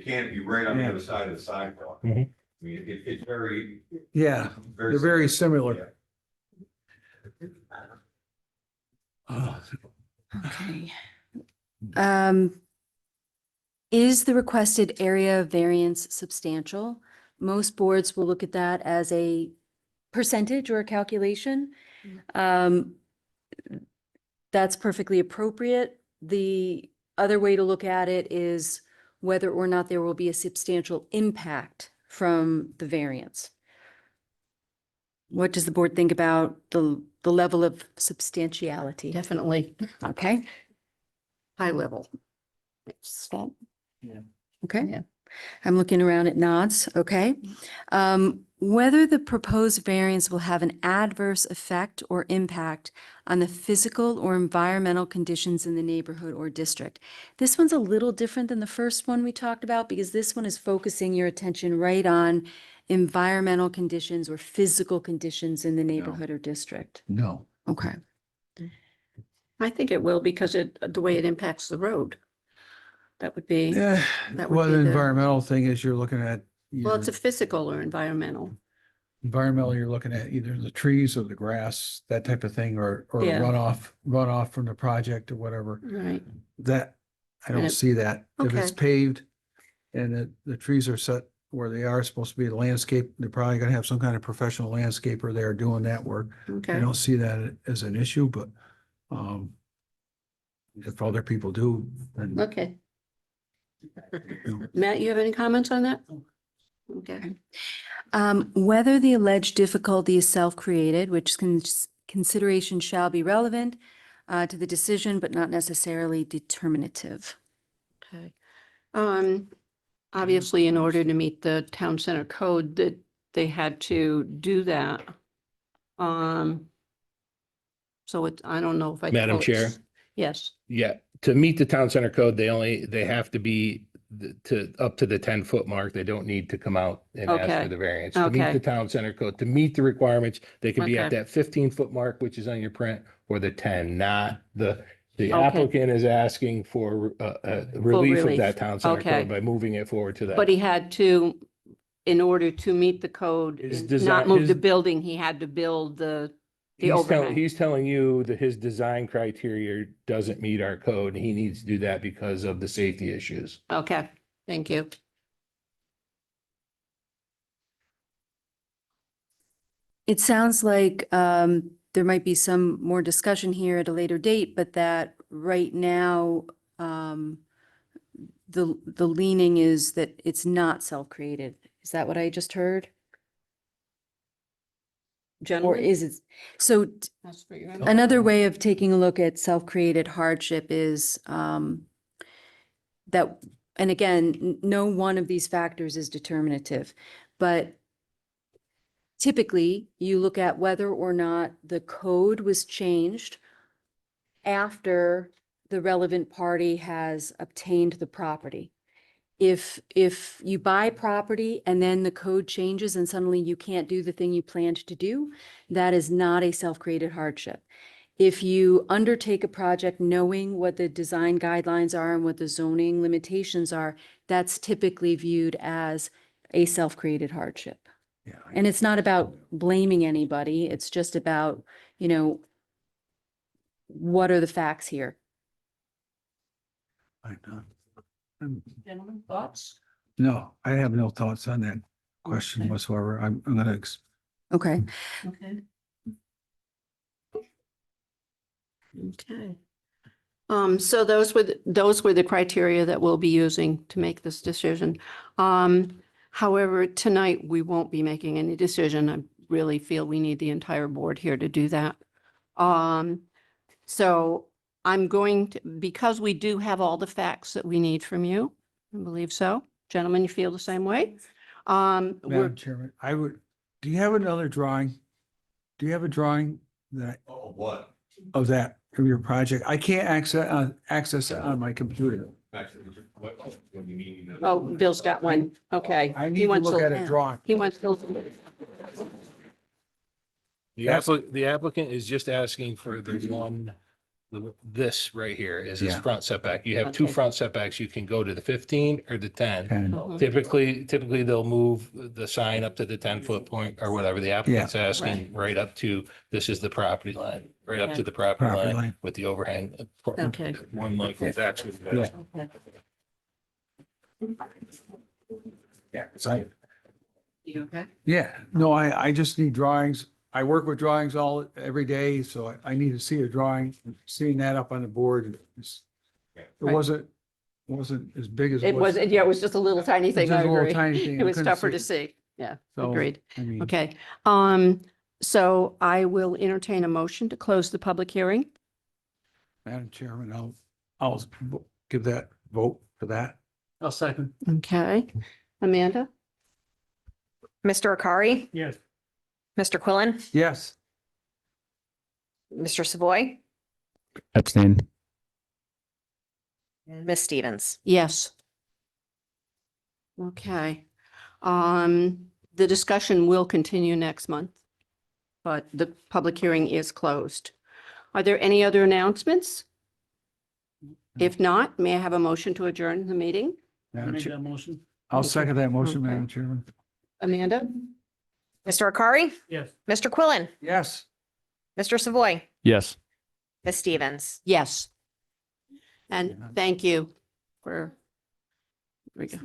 [SPEAKER 6] canopy right on the
[SPEAKER 3] Yeah.
[SPEAKER 6] other side of the sidewalk.
[SPEAKER 4] Mhm.
[SPEAKER 6] I mean, it's very,
[SPEAKER 3] Yeah, they're very similar.
[SPEAKER 8] okay. Is the requested area variance substantial? Most boards will look at that as a percentage or a calculation. That's perfectly appropriate. The other way to look at it is whether or not there will be a substantial impact from the variance. What does the board think about the the level of substantiality.
[SPEAKER 1] Definitely
[SPEAKER 8] Okay,
[SPEAKER 1] high level. It's that-
[SPEAKER 8] okay.
[SPEAKER 1] Yeah.
[SPEAKER 8] I'm looking around at nods, okay. Whether the proposed variance will have an adverse effect or impact on the physical or environmental conditions in the neighborhood or district. This one's a little different than the first one we talked about because this one is focusing your attention right on environmental conditions or physical conditions in the neighborhood or district.
[SPEAKER 3] No.
[SPEAKER 8] Okay.
[SPEAKER 1] I think it will because the way it impacts the road. That would be,
[SPEAKER 3] Yeah,
[SPEAKER 1] That would
[SPEAKER 3] well,
[SPEAKER 1] be
[SPEAKER 3] the
[SPEAKER 1] the-
[SPEAKER 3] environmental thing is you're looking at.
[SPEAKER 1] well, it's a
[SPEAKER 3] your-
[SPEAKER 1] physical or environmental.
[SPEAKER 3] Environmental, you're looking at either the trees or the grass, that type of thing, or
[SPEAKER 1] Yeah.
[SPEAKER 3] runoff from the project or whatever.
[SPEAKER 1] Right.
[SPEAKER 3] That, I
[SPEAKER 1] And
[SPEAKER 3] don't
[SPEAKER 1] it-
[SPEAKER 3] see that. If it's
[SPEAKER 1] Okay.
[SPEAKER 3] paved and the trees are set where they are supposed to be landscape, they're probably gonna have some kind of professional landscaper there doing that work. I
[SPEAKER 1] Okay.
[SPEAKER 3] don't see that as an issue, but, if other people do, then.
[SPEAKER 1] Okay.
[SPEAKER 3] you know.
[SPEAKER 1] Matt, you have any comments on that? Okay.
[SPEAKER 8] Whether the alleged difficulty is self-created, which consideration shall be relevant to the decision, but not necessarily determinative.
[SPEAKER 1] Okay. Obviously, in order to meet the town center code, that they had to do that. So I don't know if I.
[SPEAKER 4] Madam
[SPEAKER 1] well,
[SPEAKER 4] Chair?
[SPEAKER 1] it's- Yes,
[SPEAKER 4] Yeah, to meet the town center code, they have to be up to the 10-foot mark. They don't need to come out and ask
[SPEAKER 1] Okay.
[SPEAKER 4] for the variance. To meet
[SPEAKER 1] Okay.
[SPEAKER 4] the town center code, to meet the requirements, they can be at
[SPEAKER 1] Okay.
[SPEAKER 4] that 15-foot mark, which is on your print, or the 10, not the
[SPEAKER 1] Okay.
[SPEAKER 4] applicant is asking for relief of
[SPEAKER 1] relief.
[SPEAKER 4] that town center
[SPEAKER 1] Okay.
[SPEAKER 4] code by moving it forward to that.
[SPEAKER 1] but he had to, in order to meet the code,
[SPEAKER 4] His
[SPEAKER 1] and
[SPEAKER 4] design-
[SPEAKER 1] not move
[SPEAKER 4] his-
[SPEAKER 1] the building, he had to build the
[SPEAKER 4] He's
[SPEAKER 1] overhang.
[SPEAKER 4] he's telling you that his design criteria doesn't meet our code, and he needs to do that because of the safety issues.
[SPEAKER 1] Okay, thank you.
[SPEAKER 8] It sounds like there might be some more discussion here at a later date, but that right now the leaning is that it's not self-created. Is that what I just heard? Or
[SPEAKER 1] Gentlemen?
[SPEAKER 8] is it? So
[SPEAKER 1] That's for you.
[SPEAKER 8] another way of taking a look at self-created hardship is that, and again, no one of these factors is determinative, but typically you look at whether or not the code was changed after the relevant party has obtained the property. If you buy property and then the code changes and suddenly you can't do the thing you planned to do, that is not a self-created hardship. If you undertake a project knowing what the design guidelines are and what the zoning limitations are, that's typically viewed as a self-created hardship.
[SPEAKER 3] Yeah.
[SPEAKER 8] And it's not about blaming anybody. It's just about, what are the facts here?
[SPEAKER 1] Gentlemen, thoughts?
[SPEAKER 3] No, I have no thoughts on that question
[SPEAKER 1] Okay.
[SPEAKER 3] whatsoever. I'm gonna,
[SPEAKER 8] Okay.
[SPEAKER 1] Okay. Okay. So those were the criteria that we'll be using to make this decision. However, tonight we won't be making any decision. I really feel we need the entire board here to do that. So I'm going to, because we do have all the facts that we need from you, I believe so. Gentlemen, you feel the same way? We're,
[SPEAKER 3] Madam Chairman, do you have another drawing? Do you have a drawing
[SPEAKER 6] Oh, what?
[SPEAKER 3] of your project? I can't access it on my computer.
[SPEAKER 1] oh, Bill's got one. Okay.
[SPEAKER 3] I
[SPEAKER 1] He
[SPEAKER 3] need to
[SPEAKER 1] wants
[SPEAKER 3] look at
[SPEAKER 8] yeah.
[SPEAKER 3] a drawing.
[SPEAKER 1] He wants to.
[SPEAKER 4] The applicant is just asking for this right here is his
[SPEAKER 3] Yeah.
[SPEAKER 4] front setback. You have two
[SPEAKER 1] Okay.
[SPEAKER 4] front setbacks. You can go to the 15 or the 10.
[SPEAKER 3] And
[SPEAKER 1] Mhm.
[SPEAKER 4] Typically they'll move the sign up to the 10-foot point or whatever the applicant's asking, right up to, this is the property line, right up to the property
[SPEAKER 3] Property
[SPEAKER 4] line
[SPEAKER 3] line.
[SPEAKER 4] with the overhang.
[SPEAKER 1] Okay.
[SPEAKER 4] One like that's what it is.
[SPEAKER 3] Yeah.
[SPEAKER 1] Okay.
[SPEAKER 3] yeah,
[SPEAKER 1] You okay?
[SPEAKER 3] yeah, no, I just need drawings. I work with drawings every day, so I need to see a drawing. Seeing that up on the board, it
[SPEAKER 1] Right.
[SPEAKER 3] wasn't as big as.
[SPEAKER 1] It was, yeah, it was just a little tiny
[SPEAKER 3] It's
[SPEAKER 1] thing.
[SPEAKER 3] just
[SPEAKER 1] I
[SPEAKER 3] a little
[SPEAKER 1] agree.
[SPEAKER 3] tiny thing.
[SPEAKER 1] It
[SPEAKER 3] I
[SPEAKER 1] was
[SPEAKER 3] couldn't
[SPEAKER 1] tougher to
[SPEAKER 3] see
[SPEAKER 1] see. Yeah,
[SPEAKER 3] So,
[SPEAKER 1] agreed.
[SPEAKER 3] I mean,
[SPEAKER 1] Okay. So I will entertain a motion to close the public hearing.
[SPEAKER 3] Madam Chairman, I'll give that vote for that.
[SPEAKER 10] I'll second.
[SPEAKER 1] Okay. Amanda?
[SPEAKER 5] Mr. Akari,
[SPEAKER 10] Yes.
[SPEAKER 5] Mr. Quillen,
[SPEAKER 3] Yes.
[SPEAKER 5] Mr. Savoy,
[SPEAKER 10] Abstain.
[SPEAKER 5] and Ms. Stevens.
[SPEAKER 1] Yes. Okay. The discussion will continue next month, but the public hearing is closed. Are there any other announcements? If not, may I have a motion to adjourn the meeting?
[SPEAKER 3] Madam Chair-
[SPEAKER 10] motion.
[SPEAKER 3] I'll second that motion,
[SPEAKER 1] Okay.
[SPEAKER 3] Madam Chairman.
[SPEAKER 1] Amanda?
[SPEAKER 5] Mr. Akari,
[SPEAKER 10] Yes.
[SPEAKER 5] Mr. Quillen,
[SPEAKER 3] Yes.
[SPEAKER 5] Mr. Savoy,
[SPEAKER 10] Yes.
[SPEAKER 5] Ms. Stevens.
[SPEAKER 1] Yes. And thank you for, here we go.